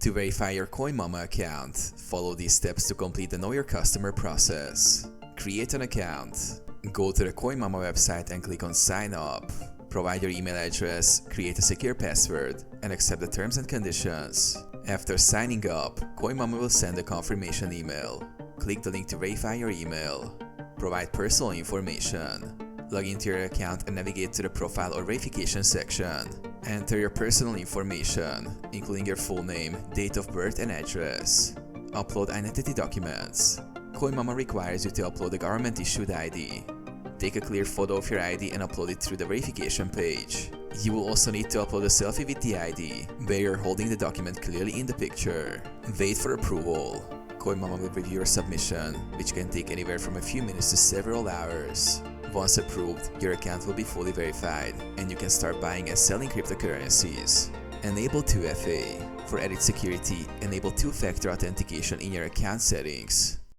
To verify your Coinmama account, follow these steps to complete the Know Your Customer process. Create an account. Go to the Coinmama website and click on Sign Up. Provide your email address, create a secure password, and accept the terms and conditions. After signing up, Coinmama will send a confirmation email. Click the link to verify your email. Provide personal information. Log into your account and navigate to the profile or verification section. Enter your personal information, including your full name, date of birth, and address. Upload identity documents. Coinmama requires you to upload a government-issued ID. Take a clear photo of your ID and upload it through the verification page. You will also need to upload a selfie with the ID, where you're holding the document clearly in the picture. Wait for approval. Coinmama will review your submission, which can take anywhere from a few minutes to several hours. Once approved, your account will be fully verified, and you can start buying and selling cryptocurrencies. Enable 2FA. For added security, enable two-factor authentication in your account settings.